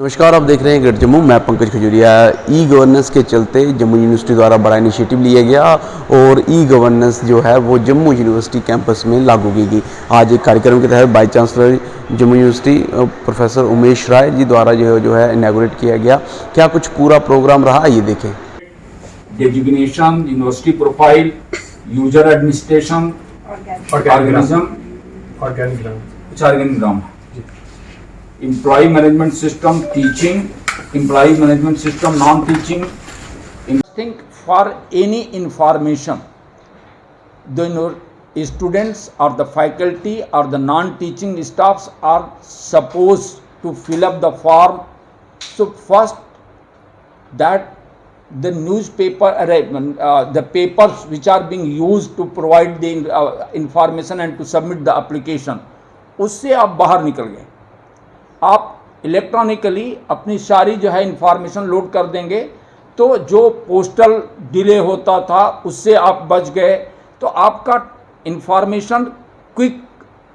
नमस्कार, आप देख रहे हैं ग्रेट जम्मू। मैं पंकज खजूरिया। ई गवर्नेंस के चलते जम्मू यूनिवर्सिटी द्वारा बड़ा इनिशिएटिव लिया गया और ई गवर्नेंस जो है वो जम्मू यूनिवर्सिटी कैंपस में लागू की गई। आज एक कार्यक्रम के तहत vice chancellor Jammu university professor Umesh Rai ji द्वारा जो है इनॉग्रेट किया गया। क्या कुछ पूरा प्रोग्राम रहा, ये देखें। Designation, university profile, user administration, organigram, employee management system, teaching, employee management system, non-teaching. I think for any information, the students or the faculty or the non-teaching staffs are supposed to fill up the form. So first, that the newspaper, the papers which are being used to provide the information and to submit the application, उससे आप बाहर निकल गए। आप electronically अपनी सारी जो है इंफॉर्मेशन लोड कर देंगे, तो जो पोस्टल डिले होता था उससे आप बच गए। तो आपका इंफॉर्मेशन क्विक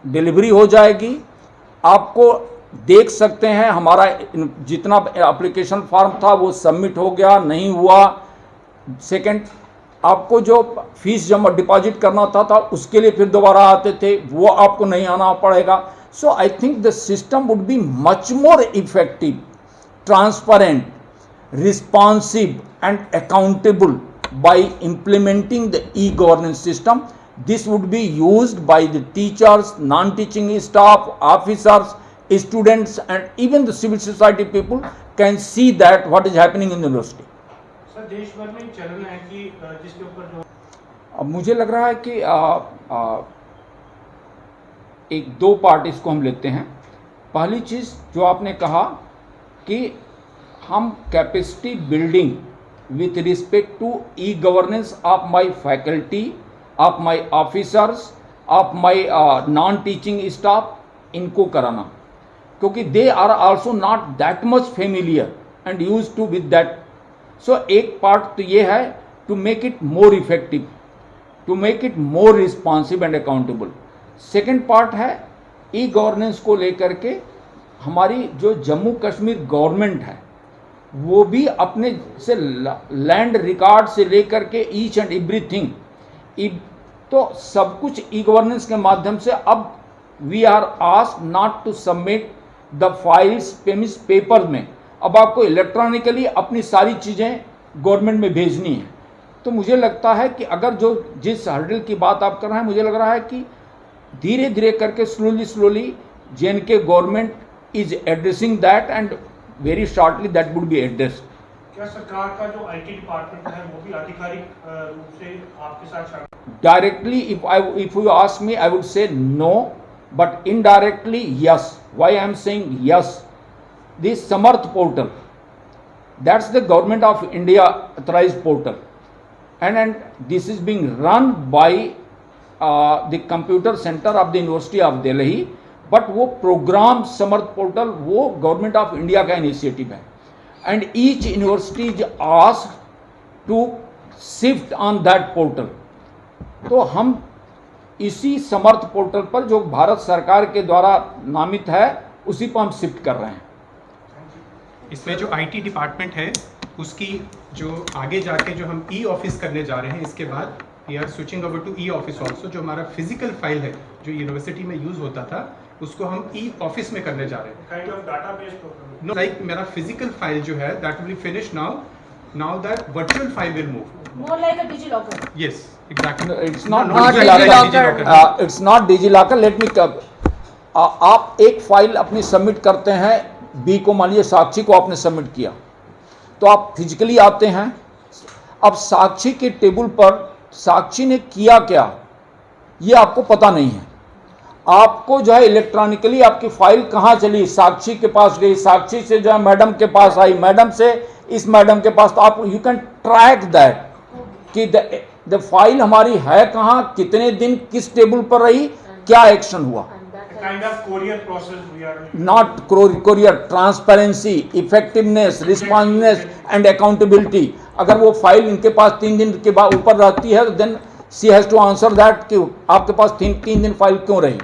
डिलीवरी हो जाएगी। आपको देख सकते हैं हमारा जितना एप्लीकेशन फॉर्म था वो सबमिट हो गया, नहीं हुआ। सेकंड, आपको जो फीस जमा डिपॉजिट करना था उसके लिए फिर दोबारा आते थे, वो आपको नहीं आना पड़ेगा। So I think the system would be much more effective, transparent, responsive and accountable by implementing the e-governance system. This would be used by the teachers, non-teaching staff, officers, students and even the civil society people can see that what is happening in the university. Sir, देश भर में चलन है कि जिसके ऊपर जो अब मुझे लग रहा है कि एक दो पार्ट इसको हम लेते हैं। पहली चीज़ जो आपने कहा कि हम capacity building with respect to e governance of my faculty, of my officers, of my non teaching staff, इनको कराना, क्योंकि they are also not that much familiar and use to with that. So एक part तो ये है to make it more effective, to make it more responsive and accountable. Second part है e governance को लेकर के हमारी जो जम्मू कश्मीर गवर्नमेंट है वो भी अपने से लैंड रिकॉर्ड से लेकर के ईच एंड एवरीथिंग, तो सब कुछ ई गवर्नेंस के माध्यम से अब we are asked not to submit the files paper में, अब आपको इलेक्ट्रॉनिकली अपनी सारी चीज़ें गवर्नमेंट में भेजनी है। तो मुझे लगता है कि अगर जो जिस हर्डल की बात आप कर रहे हैं, मुझे लग रहा है कि धीरे धीरे करके slowly JNK government is addressing that and very shortly that would be addressed. क्या सरकार का जो IT डिपार्टमेंट है वो भी आधिकारिक रूप से आपके साथ directly if you ask me I would say no, but indirectly yes. Why I am saying yes, this Samarth portal, that's the government of India authorised portal and this is being run by the computer center of the University of Delhi, but वो programme Samarth portal वो government of India का initiative है and each university is asked to shift on that portal. तो हम इसी समर्थ portal पर जो भारत सरकार के द्वारा नामित है उसी पर हम शिफ्ट कर रहे हैं। इसमें जो IT डिपार्टमेंट है उसकी जो आगे जाके जो हम ई ऑफिस करने जा रहे हैं, इसके बाद we are switching over to e office also. जो हमारा फिजिकल फाइल है जो यूनिवर्सिटी में यूज होता था उसको हम ई ऑफिस में करने जा रहे हैं। Kind of database program. No, like मेरा फिजिकल फाइल जो है that will be finish now that virtual file will move more like a DigiLocker. Yes exactly. It's not DigiLocker. It's not DigiLocker. Let me आप एक file अपनी submit करते हैं B को, मान लीजिए साक्षी को आपने सबमिट किया, तो आप फिजिकली आते हैं। अब साक्षी के टेबल पर साक्षी ने किया क्या ये आपको पता नहीं है। आपको जो है इलेक्ट्रॉनिकली आपकी फाइल कहाँ चली, साक्षी के पास गई, साक्षी से जो है मैडम के पास आई, मैडम से इस मैडम के पास, तो आप यू कैन ट्रैक दैट कि द फाइल हमारी है कहाँ, कितने दिन किस टेबल पर रही, क्या एक्शन हुआ। Kind of courier process we are not courier, transparency, effectiveness, responsiveness and accountability. अगर वो फाइल इनके पास 3 दिन के बाद ऊपर रहती है तो then she has to answer that कि आपके पास 3 दिन फाइल क्यों रही,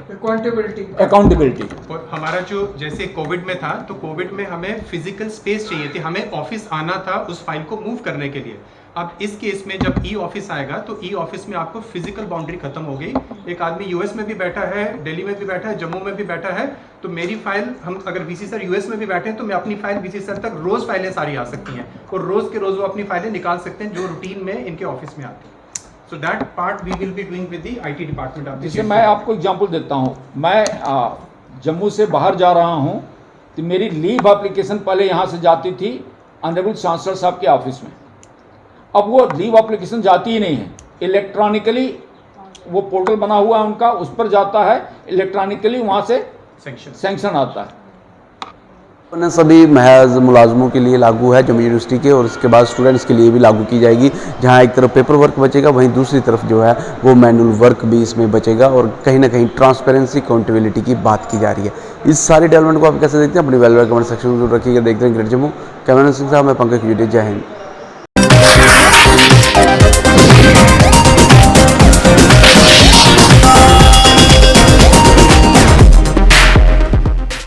अकाउंटेबिलिटी। और हमारा जो जैसे कोविड में था, तो कोविड में हमें फिजिकल स्पेस चाहिए थी, हमें ऑफिस आना था उस फाइल को मूव करने के लिए। अब इस केस में जब ई ऑफिस आएगा तो ई ऑफिस में आपको फिजिकल बाउंड्री खत्म हो गई। एक आदमी यूएस में भी बैठा है, दिल्ली में भी बैठा है, जम्मू में भी बैठा है, तो मेरी फाइल, हम अगर वीसी सर यूएस में भी बैठे हैं तो मैं अपनी फाइल वीसी सर तक रोज फाइलें सारी आ सकती हैं और रोज के रोज वो अपनी फाइलें निकाल सकते हैं जो रूटीन में इनके ऑफिस में आती है। So that part we will be doing with the IT department of. जैसे मैं आपको एग्जांपल देता हूँ, मैं जम्मू से बाहर जा रहा हूँ तो मेरी लीव एप्लीकेशन पहले यहाँ से जाती थी ऑनरेबल चांसलर साहब के ऑफिस में। अब वो लीव एप्लीकेशन जाती ही नहीं है, इलेक्ट्रॉनिकली वो पोर्टल बना हुआ है उनका, उस पर जाता है, इलेक्ट्रॉनिकली वहाँ से सैंक्शन आता है। गवर्नेंस सभी महज मुलाजमों के लिए लागू है जम्मू यूनिवर्सिटी के, और उसके बाद स्टूडेंट्स के लिए भी लागू की जाएगी, जहां एक तरफ पेपर वर्क बचेगा वहीं दूसरी तरफ जो है वो मैनुअल वर्क भी इसमें बचेगा, और कहीं ना कहीं ट्रांसपेरेंसी अकाउंटेबिलिटी की बात की जा रही है। इस सारी डेवलपमेंट को आप कैसे देखते हैं? अपनी वैल्यूएबल कमेंट सेक्शन में जरूर रखिएगा। देखते हैं ग्रेट जम्मू। कैमरा सिंह साहब, मैं पंकज खजूरिया, जय हिंद।